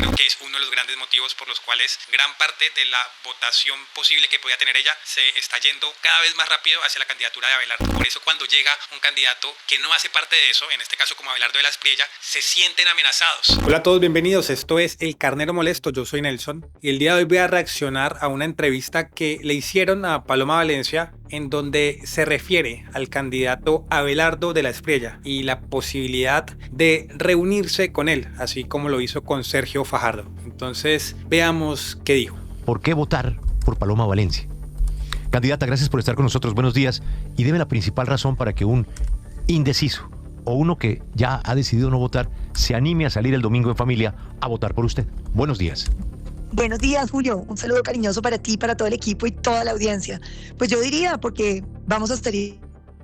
Creo que es uno de los grandes motivos por los cuales gran parte de la votación posible que podía tener ella se está yendo cada vez más rápido hacia la candidatura de Abelardo. Por eso cuando llega un candidato que no hace parte de eso, en este caso como Abelardo de la Espriella, se sienten amenazados. Hola a todos, bienvenidos. Esto es El Carnero Molesto. Yo soy Nelson y el día de hoy voy a reaccionar a una entrevista que le hicieron a Paloma Valencia, en donde se refiere al candidato Abelardo de la Espriella y la posibilidad de reunirse con él, así como lo hizo con Sergio Fajardo. Entonces, veamos qué dijo. ¿Por qué votar por Paloma Valencia? Candidata, gracias por estar con nosotros. Buenos días. Y deme la principal razón para que un indeciso o uno que ya ha decidido no votar se anime a salir el domingo en familia a votar por usted. Buenos días. Buenos días, Julio. Un saludo cariñoso para ti, para todo el equipo y toda la audiencia. Pues yo diría, porque vamos a estar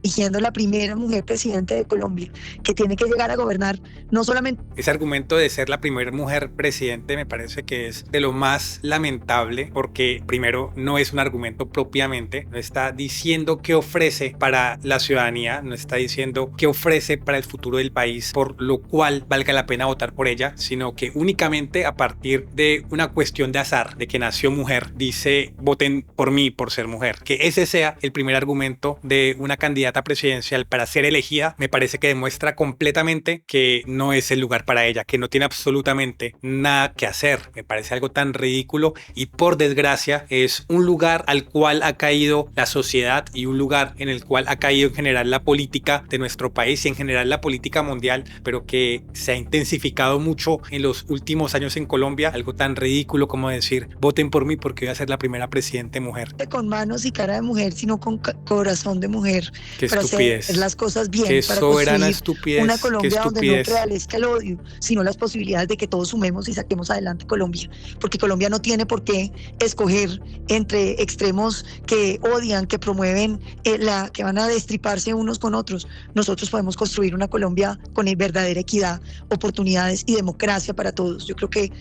eligiendo la primera mujer presidente de Colombia, que tiene que llegar a gobernar no solamente... Ese argumento de ser la primera mujer presidente me parece que es de lo más lamentable, porque primero no es un argumento propiamente, no está diciendo qué ofrece para la ciudadanía, no está diciendo qué ofrece para el futuro del país, por lo cual valga la pena votar por ella, sino que únicamente a partir de una cuestión de azar, de que nació mujer, dice voten por mí por ser mujer. Que ese sea el primer argumento de una candidata presidencial para ser elegida, me parece que demuestra completamente que no es el lugar para ella, que no tiene absolutamente nada que hacer. Me parece algo tan ridículo y por desgracia es un lugar al cual ha caído la sociedad y un lugar en el cual ha caído en general la política de nuestro país y en general la política mundial, pero que se ha intensificado mucho en los últimos años en Colombia. Algo tan ridículo como decir voten por mí porque voy a ser la primera presidente mujer. Con manos y cara de mujer, sino con corazón de mujer. Qué para estupidez. hacer las cosas bien, Qué para soberana construir estupidez. una Colombia Qué donde estupidez. no prevalezca el odio, sino las posibilidades de que todos sumemos y saquemos adelante Colombia, porque Colombia no tiene por qué escoger entre extremos que odian, que promueven que van a destriparse unos con otros. Nosotros podemos construir una Colombia con verdadera equidad, oportunidades y democracia para todos. Yo creo que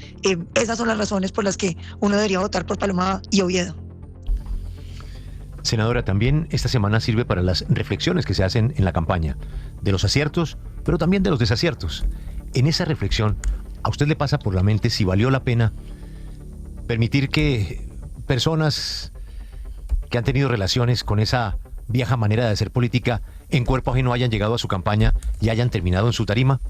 esas son las razones por las que uno debería votar por Paloma y Oviedo. Senadora, también esta semana sirve para las reflexiones que se hacen en la campaña, de los aciertos, pero también de los desaciertos. En esa reflexión, ¿a usted le pasa por la mente si valió la pena permitir que personas que han tenido relaciones con esa vieja manera de hacer política en cuerpo ajeno hayan llegado a su campaña y hayan terminado en su tarima?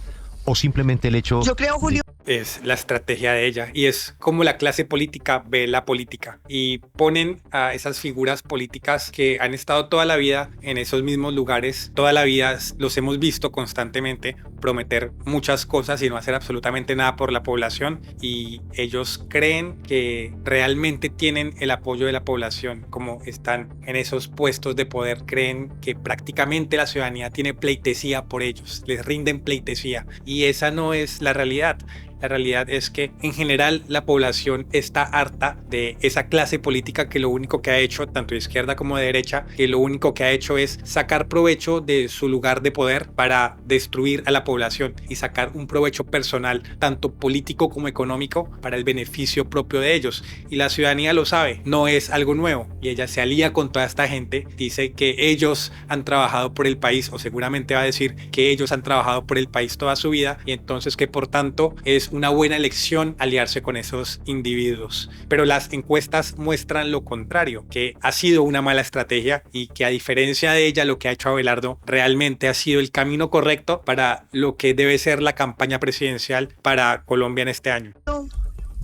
¿O simplemente el hecho... Yo creo, Julio... Es la estrategia de ella y es como la clase política ve la política y ponen a esas figuras políticas que han estado toda la vida en esos mismos lugares, toda la vida los hemos visto constantemente prometer muchas cosas y no hacer absolutamente nada por la población, y ellos creen que realmente tienen el apoyo de la población. Como están en esos puestos de poder, creen que prácticamente la ciudadanía tiene pleitesía por ellos, les rinden pleitesía, y esa no es la realidad. La realidad es que en general la población está harta de esa clase política que lo único que ha hecho, tanto de izquierda como de derecha, que lo único que ha hecho es sacar provecho de su lugar de poder para destruir a la población y sacar un provecho personal, tanto político como económico, para el beneficio propio de ellos. Y la ciudadanía lo sabe, no es algo nuevo, y ella se alía con toda esta gente, dice que ellos han trabajado por el país, o seguramente va a decir que ellos han trabajado por el país toda su vida, y entonces que por tanto es una buena elección aliarse con esos individuos. Pero las encuestas muestran lo contrario, que ha sido una mala estrategia y que a diferencia de ella lo que ha hecho Abelardo realmente ha sido el camino correcto para lo que debe ser la campaña presidencial para Colombia en este año.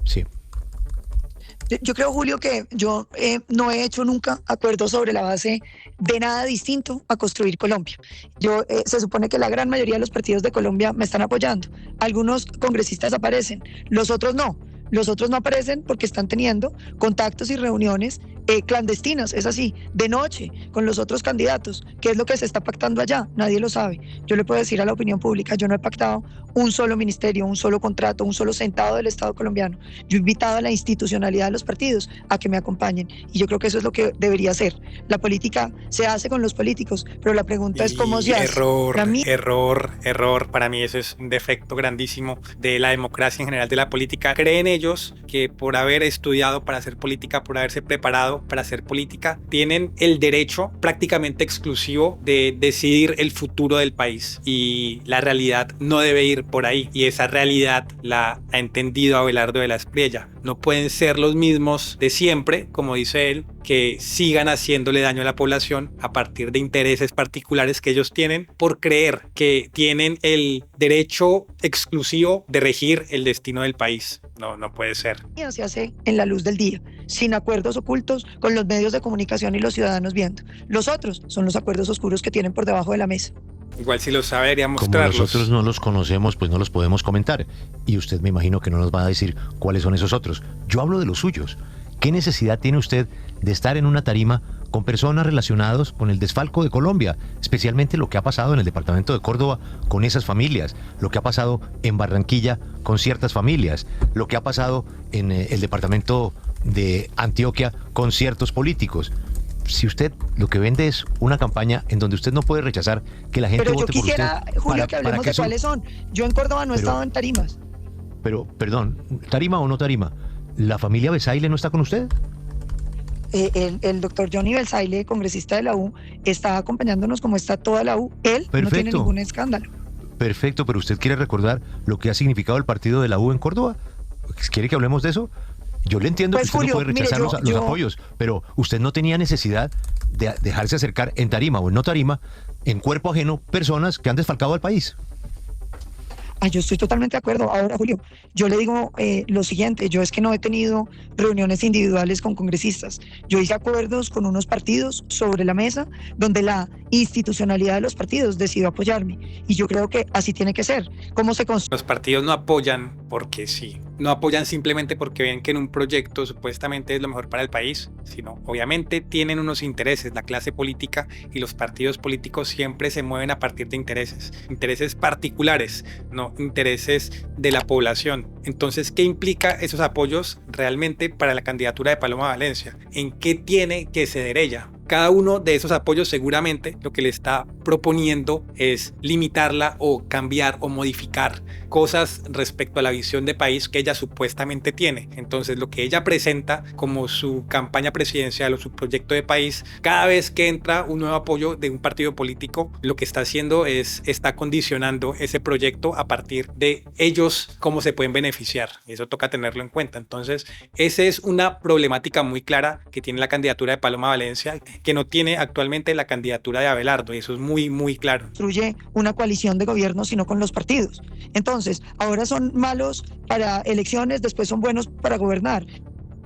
Sí. Yo creo, Julio, que yo no he hecho nunca acuerdos sobre la base de nada distinto a construir Colombia. Se supone que la gran mayoría de los partidos de Colombia me están apoyando. Algunos congresistas aparecen, los otros no. Los otros no aparecen porque están teniendo contactos y reuniones clandestinas, es así, de noche, con los otros candidatos. ¿Qué es lo que se está pactando allá? Nadie lo sabe. Yo le puedo decir a la opinión pública, yo no he pactado un solo ministerio, un solo contrato, un solo centavo del Estado colombiano. Yo he invitado a la institucionalidad de los partidos a que me acompañen, y yo creo que eso es lo que debería hacer. La política se hace con los políticos, pero la pregunta es cómo se hace. Error. Para mí eso es un defecto grandísimo de la democracia en general, de la política. Creen ellos que por haber estudiado para hacer política, por haberse preparado, preparado para hacer política, tienen el derecho prácticamente exclusivo de decidir el futuro del país, y la realidad no debe ir por ahí, y esa realidad la ha entendido Abelardo de la Espriella. No pueden ser los mismos de siempre, como dice él, que sigan haciéndole daño a la población a partir de intereses particulares que ellos tienen por creer que tienen el derecho exclusivo de regir el destino del país. No puede ser. Se hace en la luz del día, sin acuerdos ocultos, con los medios de comunicación y los ciudadanos viendo. Los otros son los acuerdos oscuros que tienen por debajo de la mesa. Igual si los sabe, debería Como mostrarlos. nosotros no los conocemos, pues no los podemos comentar. Y usted me imagino que no nos va a decir cuáles son esos otros. Yo hablo de los suyos. ¿Qué necesidad tiene usted de estar en una tarima con personas relacionadas con el desfalco de Colombia? Especialmente lo que ha pasado en el departamento de Córdoba con esas familias, lo que ha pasado en Barranquilla con ciertas familias, lo que ha pasado en el departamento de Antioquia con ciertos políticos. Si usted lo que vende es una campaña en donde usted no puede rechazar que la gente Pero yo vote por usted. quisiera, Julio, que hablemos de cuáles son. Yo en Córdoba no he estado en tarimas. Pero, perdón, ¿tarima o no tarima? ¿La familia Besaile no está con usted? El doctor Johnny Belsaile, congresista de la U, está acompañándonos como está toda la U. Él no tiene ningún escándalo. Perfecto, pero ¿usted quiere recordar lo que ha significado el partido de la U en Córdoba? ¿Quiere que hablemos de eso? Yo le entiendo Pues, que usted Julio, no puede rechazar mire, los apoyos, pero usted no tenía necesidad de dejarse acercar en tarima o en no tarima, en cuerpo ajeno, personas que han desfalcado al país. Yo estoy totalmente de acuerdo. Ahora, Julio, yo le digo lo siguiente, yo es que no he tenido reuniones individuales con congresistas. Yo hice acuerdos con unos partidos sobre la mesa donde la institucionalidad de los partidos decidió apoyarme. Y yo creo que así tiene que ser. ¿Cómo se construye? Los partidos no apoyan porque sí. No apoyan simplemente porque ven que en un proyecto supuestamente es lo mejor para el país, sino obviamente tienen unos intereses. La clase política y los partidos políticos siempre se mueven a partir de intereses particulares, no intereses de la población. Entonces, ¿qué implica esos apoyos realmente para la candidatura de Paloma Valencia? ¿En qué tiene que ceder ella? Cada uno de esos apoyos seguramente lo que le está proponiendo es limitarla o cambiar o modificar cosas respecto a la visión de país que ella supuestamente tiene. Entonces, lo que ella presenta como su campaña presidencial o su proyecto de país, cada vez que entra un nuevo apoyo de un partido político, lo que está haciendo está condicionando ese proyecto a partir de ellos, cómo se pueden beneficiar. Y eso toca tenerlo en cuenta. Entonces, esa es una problemática muy clara que tiene la candidatura de Paloma Valencia, que no tiene actualmente la candidatura de Abelardo, y eso es muy, muy claro. Construye una coalición de gobierno, sino con los partidos. Entonces, ahora son malos para elecciones, después son buenos para gobernar.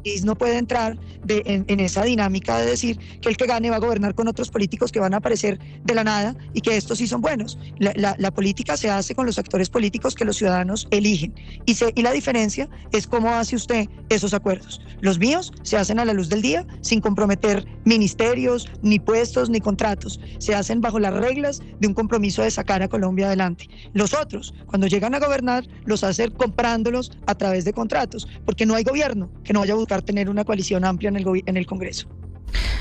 Y no puede entrar en esa dinámica de decir que el que gane va a gobernar con otros políticos que van a aparecer de la nada y que estos sí son buenos. La política se hace con los actores políticos que los ciudadanos eligen. Y la diferencia es cómo hace usted esos acuerdos. Los míos se hacen a la luz del día, sin comprometer ministerios, ni puestos, ni contratos. Se hacen bajo las reglas de un compromiso de sacar a Colombia adelante. Los otros, cuando llegan a gobernar, los hacen comprándolos a través de contratos, porque no hay gobierno que no vaya a buscar tener una coalición amplia en el Congreso.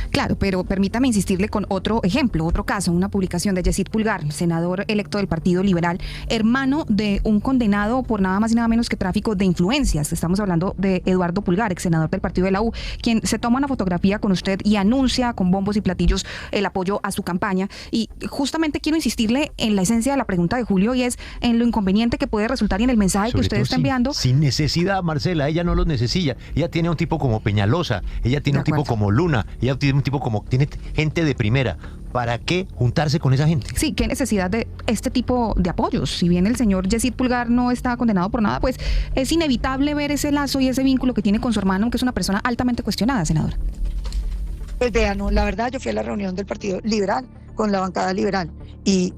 Claro, pero permítame insistirle con otro ejemplo, otro caso, una publicación de Yesid Pulgar, senador electo del Partido Liberal, hermano de un condenado por nada más y nada menos que tráfico de influencias. Estamos hablando de Eduardo Pulgar, ex senador del Partido de la U, quien se toma una fotografía con usted y anuncia con bombos y platillos el apoyo a su campaña. Y justamente quiero insistirle en la esencia de la pregunta de Julio, y es en lo inconveniente que puede resultar y en el mensaje que usted está enviando. Sin necesidad, Marcela, ella no los necesita. Ella tiene un tipo como Peñalosa, ella tiene un tipo como Luna, ella tiene un tipo como, tiene gente de primera. ¿Para qué juntarse con esa gente? Sí, qué necesidad de este tipo de apoyos. Si bien el señor Yesid Pulgar no está condenado por nada, pues es inevitable ver ese lazo y ese vínculo que tiene con su hermano, que es una persona altamente cuestionada, senadora. Pues vean, la verdad, yo fui a la reunión del Partido Liberal con la bancada liberal y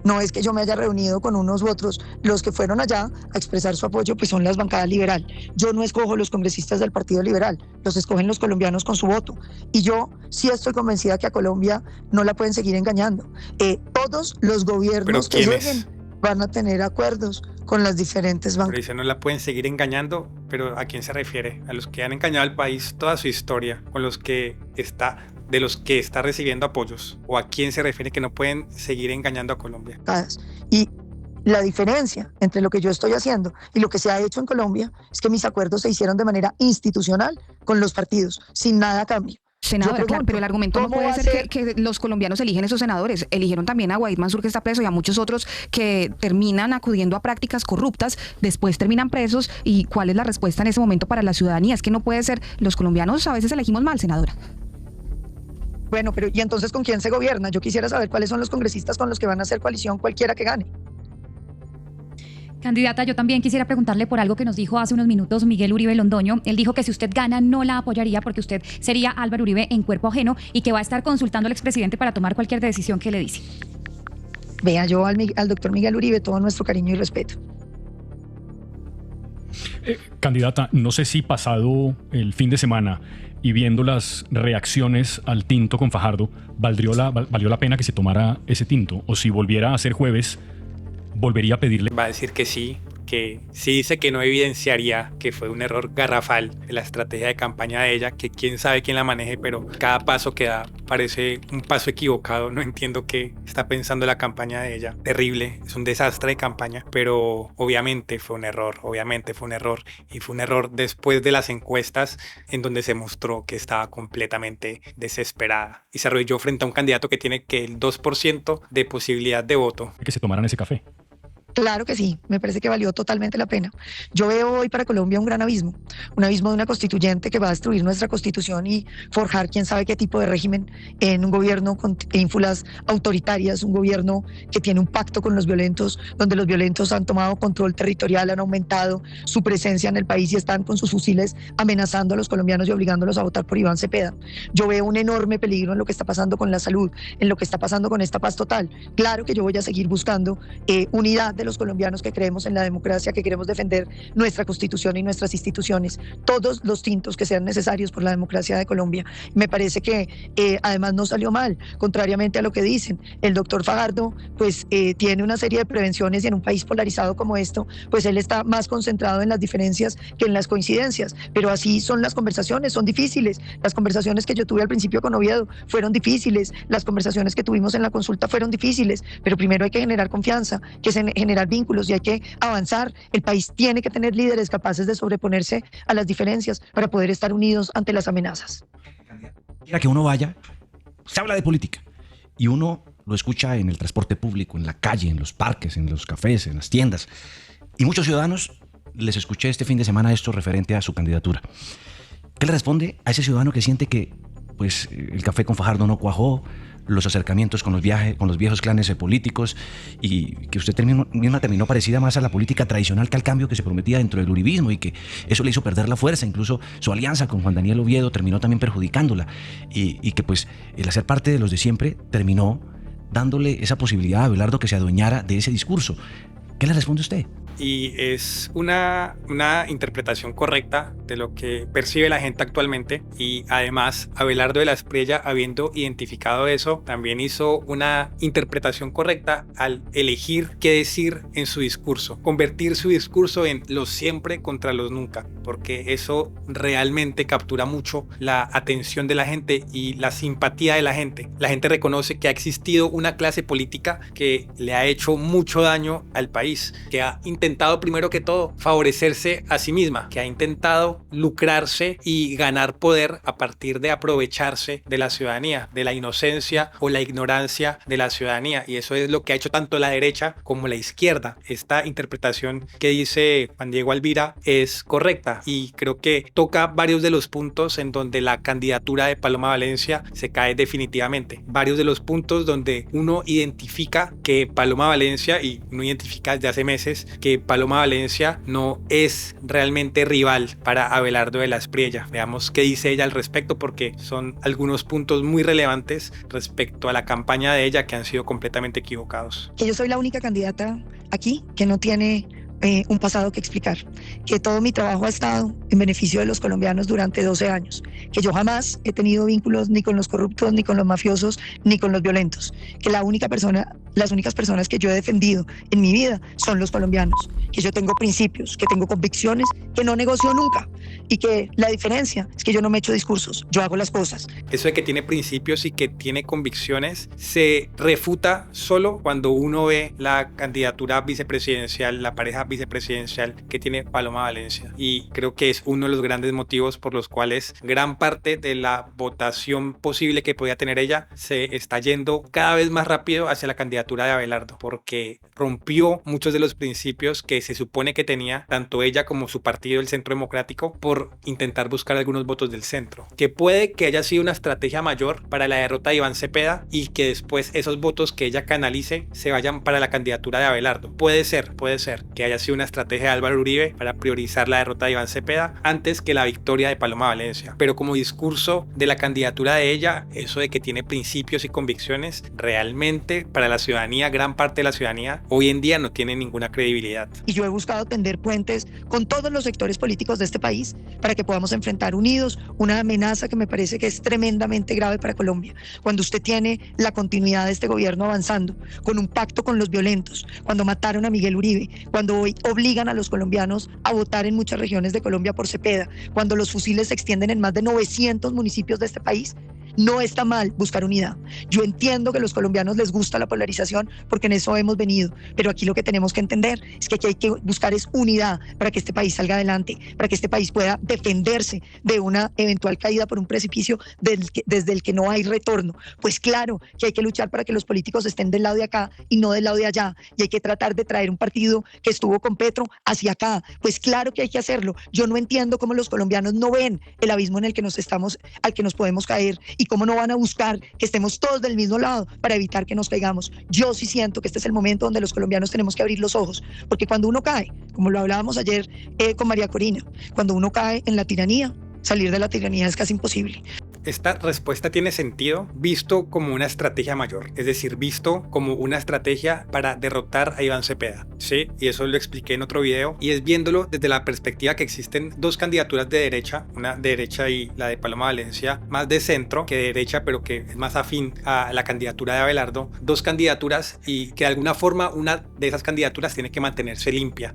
no es que yo me haya reunido con unos u otros. Los que fueron allá a expresar su apoyo pues son las bancadas liberal. Yo no escojo los congresistas del Partido Liberal, los escogen los colombianos con su voto. Y yo sí estoy convencida que a Colombia no la pueden seguir engañando. Todos los gobiernos que lleguen van a tener acuerdos con las diferentes bancas. Pero dice, no la pueden seguir engañando, pero ¿a quién se refiere? A los que han engañado al país toda su historia, con los que de los que está recibiendo apoyos, o a quién se refiere que no pueden seguir engañando a Colombia. Y La diferencia entre lo que yo estoy haciendo y lo que se ha hecho en Colombia es que mis acuerdos se hicieron de manera institucional con los partidos, sin nada a cambio. Senadora, claro, pero el argumento no puede ser que los colombianos eligen esos senadores. Eligieron también a Guaidó Mansur, que está preso, y a muchos otros que terminan acudiendo a prácticas corruptas, después terminan presos. ¿Y cuál es la respuesta en ese momento para la ciudadanía? Es que no puede ser, los colombianos a veces elegimos mal, senadora. Bueno, pero ¿y entonces con quién se gobierna? Yo quisiera saber cuáles son los congresistas con los que van a hacer coalición cualquiera que gane. Candidata, yo también quisiera preguntarle por algo que nos dijo hace unos minutos Miguel Uribe Londoño. Él dijo que si usted gana no la apoyaría porque usted sería Álvaro Uribe en cuerpo ajeno y que va a estar consultando al expresidente para tomar cualquier decisión que le dice. Vea, yo al doctor Miguel Uribe todo nuestro cariño y respeto. Candidata, no sé si pasado el fin de semana y viendo las reacciones al tinto con Fajardo, valió la pena que se tomara ese tinto, o si volviera a ser jueves, volvería a pedirle. Va a decir que sí, que sí dice que no evidenciaría que fue un error garrafal en la estrategia de campaña de ella, que quién sabe quién la maneje, pero cada paso que da parece un paso equivocado. No entiendo qué está pensando la campaña de ella. Terrible, es un desastre de campaña, pero obviamente fue un error, y fue un error después de las encuestas en donde se mostró que estaba completamente desesperada y se arrodilló frente a un candidato que tiene que el 2% de posibilidad de voto. Que se tomaran ese café. Claro que sí, me parece que valió totalmente la pena. Yo veo hoy para Colombia un gran abismo, un abismo de una constituyente que va a destruir nuestra constitución y forjar quién sabe qué tipo de régimen en un gobierno con ínfulas autoritarias, un gobierno que tiene un pacto con los violentos, donde los violentos han tomado control territorial, han aumentado su presencia en el país y están con sus fusiles amenazando a los colombianos y obligándolos a votar por Iván Cepeda. Yo veo un enorme peligro en lo que está pasando con la salud, en lo que está pasando con esta paz total. Claro que yo voy a seguir buscando unidad de los colombianos que creemos en la democracia, que queremos defender nuestra constitución y nuestras instituciones, todos los tintos que sean necesarios por la democracia de Colombia. Me parece que además no salió mal, contrariamente a lo que dicen. El doctor Fajardo pues tiene una serie de prevenciones y en un país polarizado como esto, pues él está más concentrado en las diferencias que en las coincidencias, pero así son las conversaciones, son difíciles. Las conversaciones que yo tuve al principio con Oviedo fueron difíciles, las conversaciones que tuvimos en la consulta fueron difíciles, pero primero hay que generar confianza, que se generar vínculos y hay que avanzar. El país tiene que tener líderes capaces de sobreponerse a las diferencias para poder estar unidos ante las amenazas. Quiera que uno vaya, se habla de política y uno lo escucha en el transporte público, en la calle, en los parques, en los cafés, en las tiendas. Y muchos ciudadanos les escuché este fin de semana esto referente a su candidatura. ¿Qué le responde a ese ciudadano que siente que pues, el café con Fajardo no cuajó, los acercamientos con los viejos clanes políticos y que usted misma terminó parecida más a la política tradicional que al cambio que se prometía dentro del uribismo y que eso le hizo perder la fuerza? Incluso su alianza con Juan Daniel Oviedo terminó también perjudicándola y que pues el hacer parte de los de siempre terminó dándole esa posibilidad a Abelardo que se adueñara de ese discurso. ¿Qué le responde usted? Y es una interpretación correcta de lo que percibe la gente actualmente, y además Abelardo de la Espriella, habiendo identificado eso, también hizo una interpretación correcta al elegir qué decir en su discurso, convertir su discurso en los siempre contra los nunca, porque eso realmente captura mucho la atención de la gente y la simpatía de la gente. La gente reconoce que ha existido una clase política que le ha hecho mucho daño al país, que ha intentado primero que todo favorecerse a sí misma, que ha intentado lucrarse y ganar poder a partir de aprovecharse de la ciudadanía, de la inocencia o la ignorancia de la ciudadanía, y eso es lo que ha hecho tanto la derecha como la izquierda. Esta interpretación que dice Juan Diego Alvira es correcta y creo que toca varios de los puntos en donde la candidatura de Paloma Valencia se cae definitivamente, varios de los puntos donde uno identifica que Paloma Valencia, y uno identifica desde hace meses que Paloma Valencia no es realmente rival para Abelardo de la Espriella. Veamos qué dice ella al respecto, porque son algunos puntos muy relevantes respecto a la campaña de ella que han sido completamente equivocados. Que yo soy la única candidata aquí que no tiene un pasado que explicar, que todo mi trabajo ha estado en beneficio de los colombianos durante 12 años, que yo jamás he tenido vínculos ni con los corruptos, ni con los mafiosos, ni con los violentos, que las únicas personas que yo he defendido en mi vida son los colombianos, que yo tengo principios, que tengo convicciones, que no negocio nunca, y que la diferencia es que yo no me echo discursos, yo hago las cosas. Eso de que tiene principios y que tiene convicciones se refuta solo cuando uno ve la candidatura vicepresidencial, la pareja vicepresidencial que tiene Paloma Valencia, y creo que es uno de los grandes motivos por los cuales gran parte de la votación posible que podía tener ella se está yendo cada vez más rápido hacia la candidatura de Abelardo, porque rompió muchos de los principios que se supone que tenía tanto ella como su partido, el Centro Democrático, por intentar buscar algunos votos del centro, que puede que haya sido una estrategia mayor para la derrota de Iván Cepeda y que después esos votos que ella canalice se vayan para la candidatura de Abelardo. Puede ser que haya sido una estrategia de Álvaro Uribe para priorizar la derrota de Iván Cepeda antes que la victoria de Paloma Valencia, pero como discurso de la candidatura de ella, eso de que tiene principios y convicciones, realmente para la ciudadanía, gran parte de la ciudadanía hoy en día no tiene ninguna credibilidad. Y yo he buscado tender puentes con todos los sectores políticos de este país para que podamos enfrentar unidos una amenaza que me parece que es tremendamente grave para Colombia. Cuando usted tiene la continuidad de este gobierno avanzando, con un pacto con los violentos, cuando mataron a Miguel Uribe, cuando hoy obligan a los colombianos a votar en muchas regiones de Colombia por Cepeda, cuando los fusiles se extienden en más de 900 municipios de este país, no está mal buscar unidad. Yo entiendo que a los colombianos les gusta la polarización porque en eso hemos venido, pero aquí lo que tenemos que entender es que aquí hay que buscar es unidad para que este país salga adelante, para que este país pueda defenderse de una eventual caída por un precipicio desde el que no hay retorno. Pues claro que hay que luchar para que los políticos estén del lado de acá y no del lado de allá, y hay que tratar de traer un partido que estuvo con Petro hacia acá. Pues claro que hay que hacerlo. Yo no entiendo cómo los colombianos no ven el abismo en el que al que nos podemos caer, y cómo no van a buscar que estemos todos del mismo lado para evitar que nos caigamos. Yo sí siento que este es el momento donde los colombianos tenemos que abrir los ojos, porque cuando uno cae, como lo hablábamos ayer con María Corina, cuando uno cae en la tiranía, salir de la tiranía es casi imposible. Esta respuesta tiene sentido visto como una estrategia mayor, es decir, visto como una estrategia para derrotar a Iván Cepeda, ¿sí? Y eso lo expliqué en otro video, y es viéndolo desde la perspectiva que existen dos candidaturas de derecha, una de derecha y la de Paloma Valencia, más de centro que de derecha, pero que es más afín a la candidatura de Abelardo, dos candidaturas, y que de alguna forma una de esas candidaturas tiene que mantenerse limpia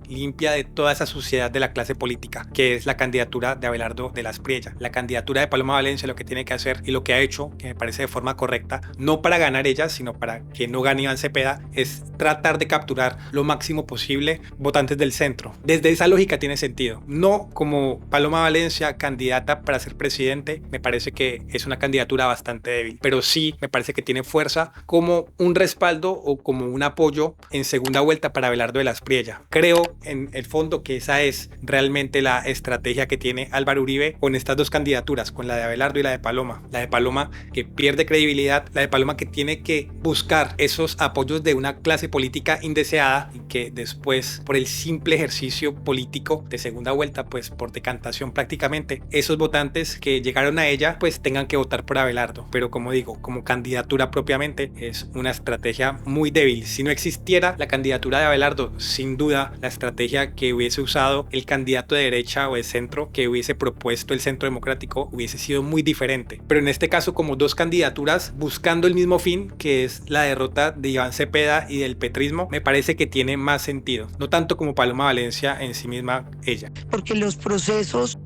de toda esa suciedad de la clase política, que es la candidatura de Abelardo de Las Priella. La candidatura de Paloma Valencia lo que tiene que hacer, y lo que ha hecho, que me parece de forma correcta, no para ganar ella, sino para que no gane Iván Cepeda, es tratar de capturar lo máximo posible votantes del centro. Desde esa lógica tiene sentido. No como Paloma Valencia, candidata para ser presidente, me parece que es una candidatura bastante débil, pero sí me parece que tiene fuerza como un respaldo o como un apoyo en segunda vuelta para Abelardo de Las Priella. Creo en el fondo que esa es realmente la estrategia que tiene Álvaro Uribe con estas dos candidaturas, con la de Abelardo y la de Paloma. La de Paloma que pierde credibilidad, la de Paloma que tiene que buscar esos apoyos de una clase política indeseada, y que después, por el simple ejercicio político de segunda vuelta, pues por decantación prácticamente, esos votantes que llegaron a ella pues tengan que votar por Abelardo. Pero como digo, como candidatura propiamente es una estrategia muy débil. Si no existiera la candidatura de Abelardo, sin duda la estrategia que hubiese usado el candidato de derecha o de centro que hubiese propuesto el Centro Democrático hubiese sido muy diferente. Pero en este caso, como dos candidaturas buscando el mismo fin, que es la derrota de Iván Cepeda y del petrismo, me parece que tiene más sentido, no tanto como Paloma Valencia en sí misma ella. Porque los procesos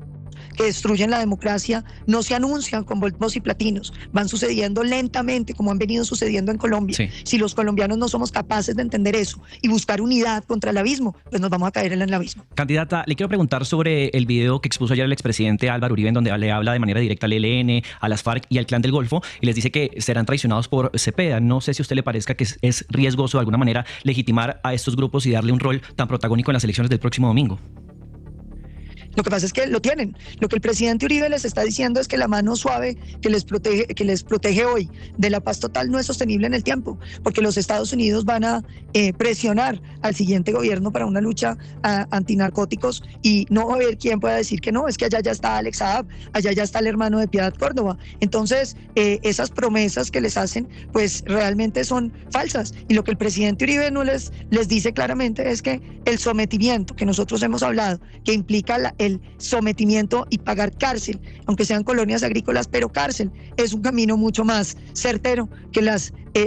que destruyen la democracia no se anuncian con bombos y platinos, van sucediendo lentamente como han venido sucediendo en Colombia. Sí. Si los colombianos no somos capaces de entender eso y buscar unidad contra el abismo, pues nos vamos a caer en el abismo. Candidata, le quiero preguntar sobre el video que expuso ayer el expresidente Álvaro Uribe, en donde le habla de manera directa al ELN, a las FARC y al Clan del Golfo, y les dice que serán traicionados por Cepeda. No sé si a usted le parezca que es riesgoso de alguna manera legitimar a estos grupos y darle un rol tan protagónico en las elecciones del próximo domingo. Lo que pasa es que lo tienen. Lo que el presidente Uribe les está diciendo es que la mano suave que les protege hoy de la paz total no es sostenible en el tiempo, porque los Estados Unidos van a presionar al siguiente gobierno para una lucha antinarcóticos, y no va a haber quien pueda decir que no, es que allá ya está Alex Saab, allá ya está el hermano de Piedad Córdoba. Entonces, esas promesas que les hacen, pues realmente son falsas. Y lo que el presidente Uribe no les dice claramente es que el sometimiento que nosotros hemos hablado, que implica el sometimiento y pagar cárcel, aunque sean colonias agrícolas, pero cárcel, es un camino mucho más certero que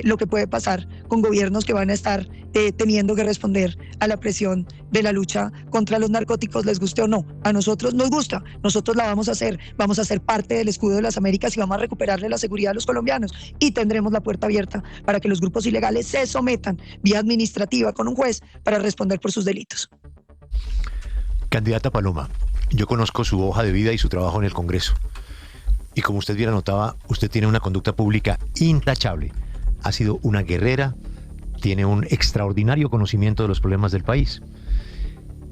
lo que puede pasar con gobiernos que van a estar teniendo que responder a la presión de la lucha contra los narcóticos, les guste o no. A nosotros nos gusta, nosotros la vamos a ser parte del escudo de las Américas y vamos a recuperarle la seguridad a los colombianos y tendremos la puerta abierta para que los grupos ilegales se sometan vía administrativa con un juez para responder por sus delitos. Candidata Paloma, yo conozco su hoja de vida y su trabajo en el Congreso. Y como usted bien anotaba, usted tiene una conducta pública intachable. Ha sido una guerrera, tiene un extraordinario conocimiento de los problemas del país.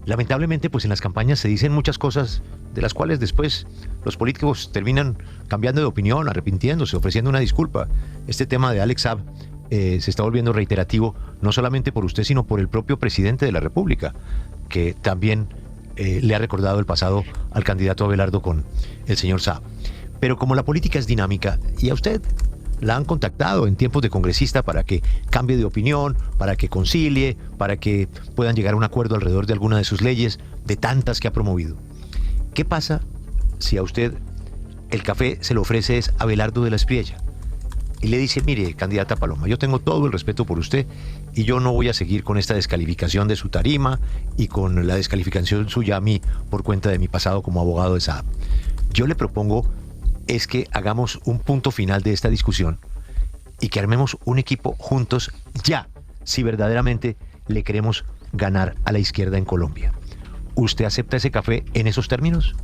Lamentablemente, pues en las campañas se dicen muchas cosas de las cuales después los políticos terminan cambiando de opinión, arrepintiéndose, ofreciendo una disculpa. Este tema de Alex Saab se está volviendo reiterativo, no solamente por usted, sino por el propio presidente de la República, que también le ha recordado el pasado al candidato Abelardo con el señor Saab. Pero como la política es dinámica y a usted la han contactado en tiempos de congresista para que cambie de opinión, para que concilie, para que puedan llegar a un acuerdo alrededor de alguna de sus leyes, de tantas que ha promovido. ¿Qué pasa si a usted el café se lo ofrece es Abelardo de la Espriella y le dice, mire, candidata Paloma, yo tengo todo el respeto por usted y yo no voy a seguir con esta descalificación de su tarima y con la descalificación suya a mí por cuenta de mi pasado como abogado de Saab? Yo le propongo es que hagamos un punto final de esta discusión y que armemos un equipo juntos ya, si verdaderamente le queremos ganar a la izquierda en Colombia. ¿Usted acepta ese café en esos términos?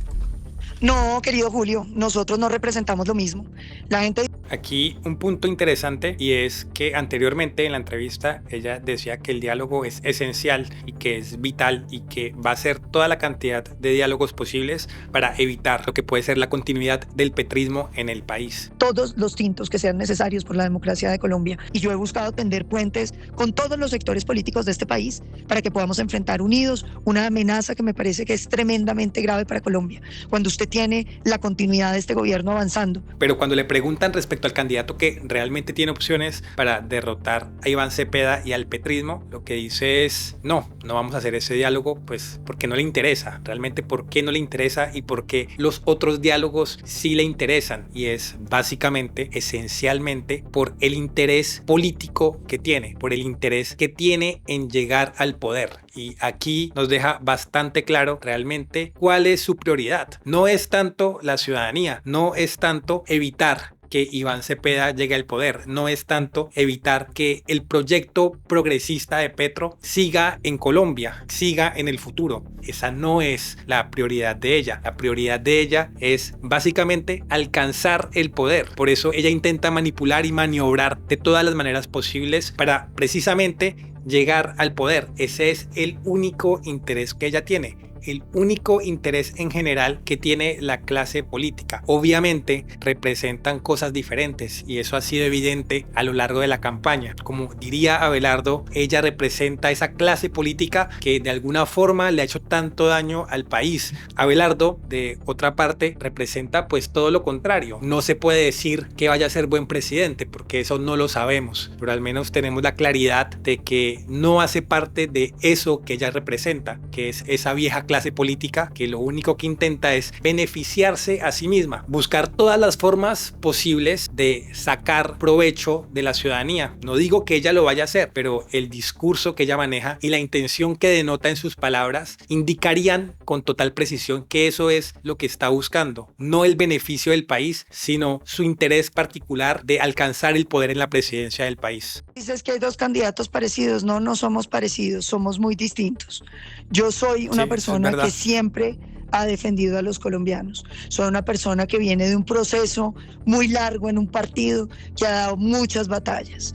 No, querido Julio, nosotros no representamos lo mismo. La gente... Aquí un punto interesante y es que anteriormente en la entrevista ella decía que el diálogo es esencial y que es vital y que va a hacer toda la cantidad de diálogos posibles para evitar lo que puede ser la continuidad del petrismo en el país. Todos los tintos que sean necesarios por la democracia de Colombia y yo he buscado tender puentes con todos los sectores políticos de este país para que podamos enfrentar unidos una amenaza que me parece que es tremendamente grave para Colombia. Cuando usted tiene la continuidad de este gobierno avanzando. Pero cuando le preguntan respecto al candidato que realmente tiene opciones para derrotar a Iván Cepeda y al petrismo, lo que dice es no vamos a hacer ese diálogo, pues porque no le interesa. Realmente por qué no le interesa y por qué los otros diálogos sí le interesan, y es básicamente, esencialmente, por el interés político que tiene, por el interés que tiene en llegar al poder. Y aquí nos deja bastante claro realmente cuál es su prioridad. No es tanto la ciudadanía, no es tanto evitar que Iván Cepeda llegue al poder, no es tanto evitar que el proyecto progresista de Petro siga en Colombia, siga en el futuro. Esa no es la prioridad de ella. La prioridad de ella es básicamente alcanzar el poder. Por eso ella intenta manipular y maniobrar de todas las maneras posibles para precisamente llegar al poder. Ese es el único interés que ella tiene. El único interés en general que tiene la clase política. Obviamente representan cosas diferentes y eso ha sido evidente a lo largo de la campaña. Como diría Abelardo, ella representa esa clase política que de alguna forma le ha hecho tanto daño al país. Abelardo, de otra parte, representa pues todo lo contrario. No se puede decir que vaya a ser buen presidente porque eso no lo sabemos, pero al menos tenemos la claridad de que no hace parte de eso que ella representa, que es esa vieja clase política que lo único que intenta es beneficiarse a sí misma, buscar todas las formas posibles de sacar provecho de la ciudadanía. No digo que ella lo vaya a hacer, pero el discurso que ella maneja y la intención que denota en sus palabras indicarían con total precisión que eso es lo que está buscando. No el beneficio del país, sino su interés particular de alcanzar el poder en la presidencia del país. Dices que hay dos candidatos parecidos. No somos parecidos, somos muy distintos. Yo soy una persona que siempre ha defendido a los colombianos. Soy una persona que viene de un proceso muy largo en un partido que ha dado muchas batallas.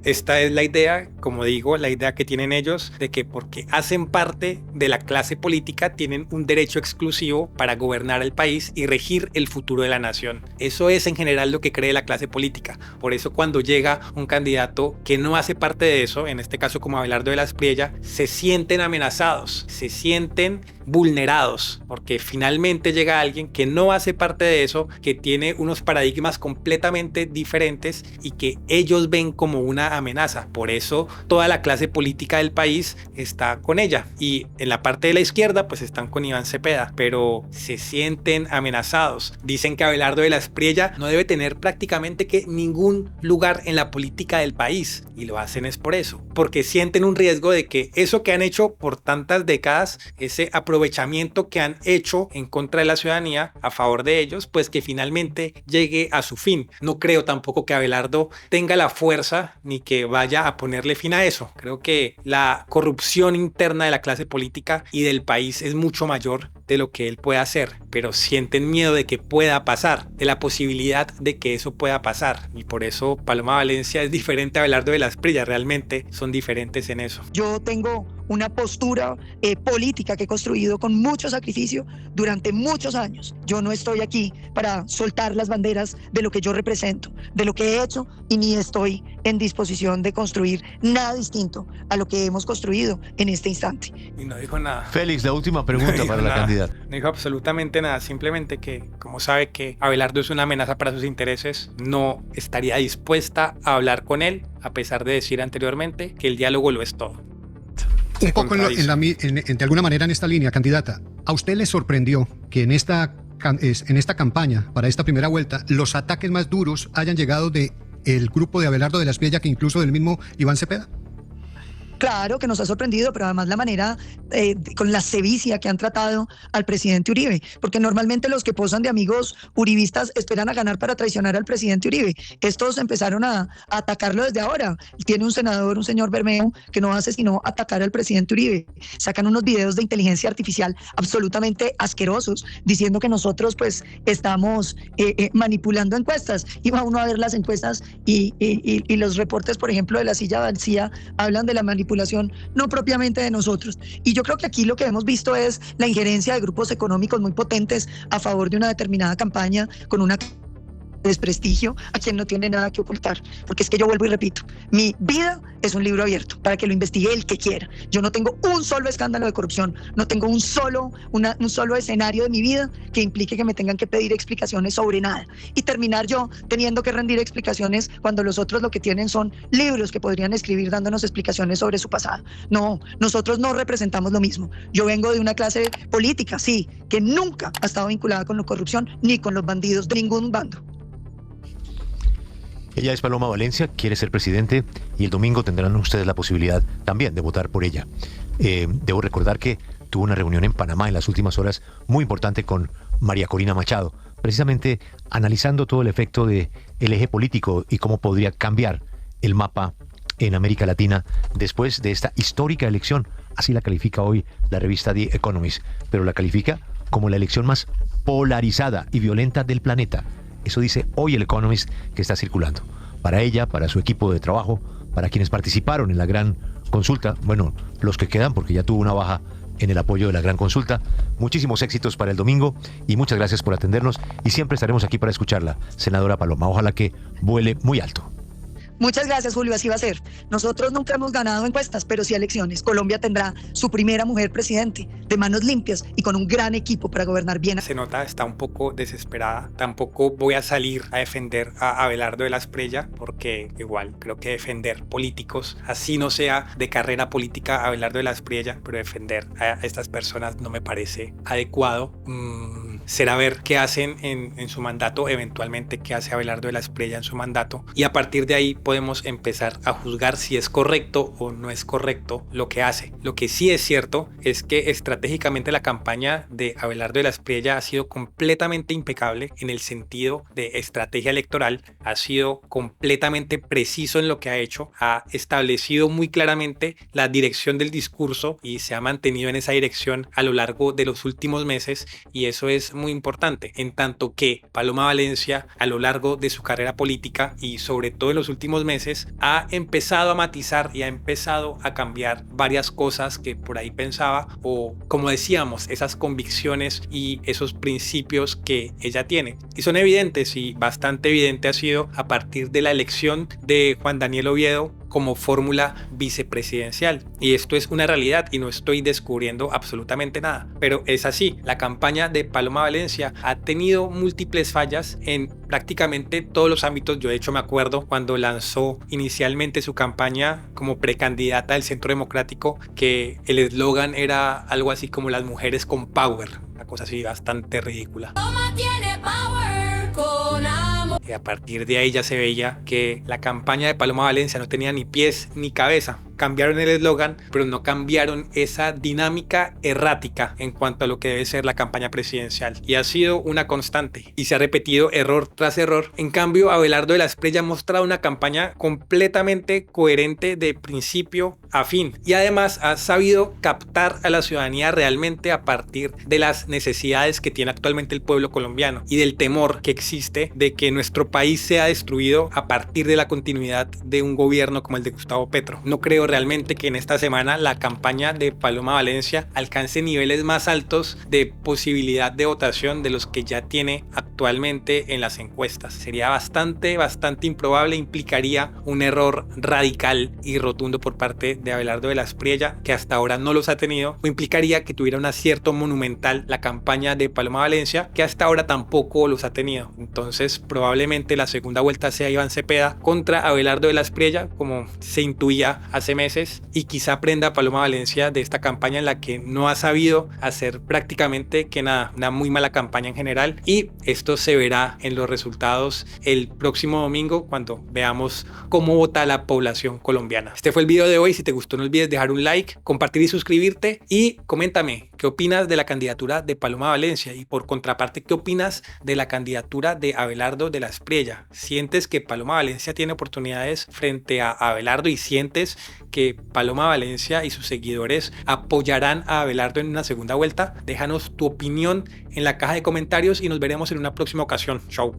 Esta es la idea, como digo, la idea que tienen ellos de que porque hacen parte de la clase política tienen un derecho exclusivo para gobernar el país y regir el futuro de la nación. Eso es en general lo que cree la clase política. Por eso cuando llega un candidato que no hace parte de eso, en este caso como Abelardo de la Espriella, se sienten amenazados, se sienten vulnerados, porque finalmente llega alguien que no hace parte de eso, que tiene unos paradigmas completamente diferentes y que ellos ven como una una amenaza. Por eso toda la clase política del país está con ella. Y en la parte de la izquierda pues están con Iván Cepeda, pero se sienten amenazados. Dicen que Abelardo de la Espriella no debe tener prácticamente que ningún lugar en la política del país. Y lo hacen es por eso, porque sienten un riesgo de que eso que han hecho por tantas décadas, ese aprovechamiento que han hecho en contra de la ciudadanía a favor de ellos, pues que finalmente llegue a su fin. No creo tampoco que Abelardo tenga la fuerza ni que vaya a ponerle fin a eso. Creo que la corrupción interna de la clase política y del país es mucho mayor de lo que él puede hacer, pero sienten miedo de que pueda pasar, de la posibilidad de que eso pueda pasar, y por eso Paloma Valencia es diferente a Abelardo de la Espriella. Realmente son diferentes en eso. Yo tengo una postura política que he construido con mucho sacrificio durante muchos años. Yo no estoy aquí para soltar las banderas de lo que yo represento, de lo que he hecho, y ni estoy en disposición de construir nada distinto a lo que hemos construido en este instante. Y no dijo nada. Félix, la última pregunta para la candidata. No dijo absolutamente nada, simplemente que, como sabe que Abelardo es una amenaza para sus intereses, no estaría dispuesta a hablar con él, a pesar de decir anteriormente que el diálogo lo es todo. Un poco de alguna manera en esta línea, candidata, ¿a usted le sorprendió que en esta campaña, para esta primera vuelta, los ataques más duros hayan llegado del grupo de Abelardo de la Espriella que incluso del mismo Iván Cepeda? Claro que nos ha sorprendido, pero además la manera, con la sevicia que han tratado al presidente Uribe, porque normalmente los que posan de amigos uribistas esperan a ganar para traicionar al presidente Uribe. Estos empezaron a atacarlo desde ahora. Tiene un senador, un señor Bermeo, que no hace sino atacar al presidente Uribe. Sacan unos videos de inteligencia artificial absolutamente asquerosos, diciendo que nosotros pues estamos manipulando encuestas. Y va uno a ver las encuestas y los reportes, por ejemplo, de La Silla Vacía, hablan de la manipulación no propiamente de nosotros. Y yo creo que aquí lo que hemos visto es la injerencia de grupos económicos muy potentes a favor de una determinada campaña con una desprestigio a quien no tiene nada que ocultar, porque es que yo vuelvo y repito, mi vida es un libro abierto para que lo investigue el que quiera. Yo no tengo un solo escándalo de corrupción, no tengo un solo escenario de mi vida que implique que me tengan que pedir explicaciones sobre nada y terminar yo teniendo que rendir explicaciones cuando los otros lo que tienen son libros que podrían escribir dándonos explicaciones sobre su pasado. No, nosotros no representamos lo mismo. Yo vengo de una clase política, sí, que nunca ha estado vinculada con la corrupción ni con los bandidos de ningún bando. Ella es Paloma Valencia, quiere ser presidente y el domingo tendrán ustedes la posibilidad también de votar por ella. Debo recordar que tuvo una reunión en Panamá en las últimas horas muy importante con María Corina Machado, precisamente analizando todo el efecto del eje político y cómo podría cambiar el mapa en América Latina después de esta histórica elección. Así la califica hoy la revista The Economist, pero la califica como la elección más polarizada y violenta del planeta. Eso dice hoy el Economist que está circulando. Para ella, para su equipo de trabajo, para quienes participaron en la gran consulta, bueno, los que quedan, porque ya tuvo una baja en el apoyo de la gran consulta. Muchísimos éxitos para el domingo y muchas gracias por atendernos y siempre estaremos aquí para escucharla, senadora Paloma. Ojalá que vuele muy alto. Muchas gracias, Julio, así va a ser. Nosotros nunca hemos ganado encuestas, pero sí elecciones. Colombia tendrá su primera mujer presidente, de manos limpias y con un gran equipo para gobernar bien. Se nota, está un poco desesperada. Tampoco voy a salir a defender a Abelardo de la Espriella, porque igual creo que defender políticos, así no sea de carrera política Abelardo de la Espriella, pero defender a estas personas no me parece adecuado. Será ver qué hacen en su mandato, eventualmente qué hace Abelardo de la Espriella en su mandato, y a partir de ahí podemos empezar a juzgar si es correcto o no es correcto lo que hace. Lo que sí es cierto es que estratégicamente la campaña de Abelardo de la Espriella ha sido completamente impecable en el sentido de estrategia electoral, ha sido completamente preciso en lo que ha hecho, ha establecido muy claramente la dirección del discurso y se ha mantenido en esa dirección a lo largo de los últimos meses, y eso es muy importante, en tanto que Paloma Valencia a lo largo de su carrera política y sobre todo en los últimos meses ha empezado a matizar y ha empezado a cambiar varias cosas que por ahí pensaba, o como decíamos, esas convicciones y esos principios que ella tiene, y son evidentes, y bastante evidente ha sido a partir de la elección de Juan Daniel Oviedo como fórmula vicepresidencial. Y esto es una realidad y no estoy descubriendo absolutamente nada, pero es así. La campaña de Paloma Valencia ha tenido múltiples fallas en prácticamente todos los ámbitos. Yo de hecho me acuerdo cuando lanzó inicialmente su campaña como precandidata del Centro Democrático, que el eslogan era algo así como las mujeres con power, una cosa así bastante ridícula. Y a partir de ahí ya se veía que la campaña de Paloma Valencia no tenía ni pies ni cabeza. Cambiaron el eslogan, pero no cambiaron esa dinámica errática en cuanto a lo que debe ser la campaña presidencial. Y ha sido una constante y se ha repetido error tras error. En cambio, Abelardo de la Espriella ha mostrado una campaña completamente coherente de principio a fin. Y además ha sabido captar a la ciudadanía realmente a partir de las necesidades que tiene actualmente el pueblo colombiano y del temor que existe de que nuestro país sea destruido a partir de la continuidad de un gobierno como el de Gustavo Petro. No creo realmente que en esta semana la campaña de Paloma Valencia alcance niveles más altos de posibilidad de votación de los que ya tiene actualmente en las encuestas. Sería bastante improbable, implicaría un error radical y rotundo por parte de Abelardo de la Espriella, que hasta ahora no los ha tenido, o implicaría que tuviera un acierto monumental la campaña de Paloma Valencia, que hasta ahora tampoco los ha tenido. Entonces probablemente la segunda vuelta sea Iván Cepeda contra Abelardo de la Espriella, como se intuía hace meses, y quizá aprenda Paloma Valencia de esta campaña en la que no ha sabido hacer prácticamente que nada, una muy mala campaña en general, y esto se verá en los resultados el próximo domingo cuando veamos cómo vota la población colombiana. Este fue el video de hoy. Si te gustó, no olvides dejar un like, compartir y suscribirte, y coméntame qué opinas de la candidatura de Paloma Valencia y por contraparte qué opinas de la candidatura de Abelardo de la Espriella. ¿Sientes que Paloma Valencia tiene oportunidades frente a Abelardo y sientes que Paloma Valencia y sus seguidores apoyarán a Abelardo en una segunda vuelta? Déjanos tu opinión en la caja de comentarios y nos veremos en una próxima ocasión. Chau.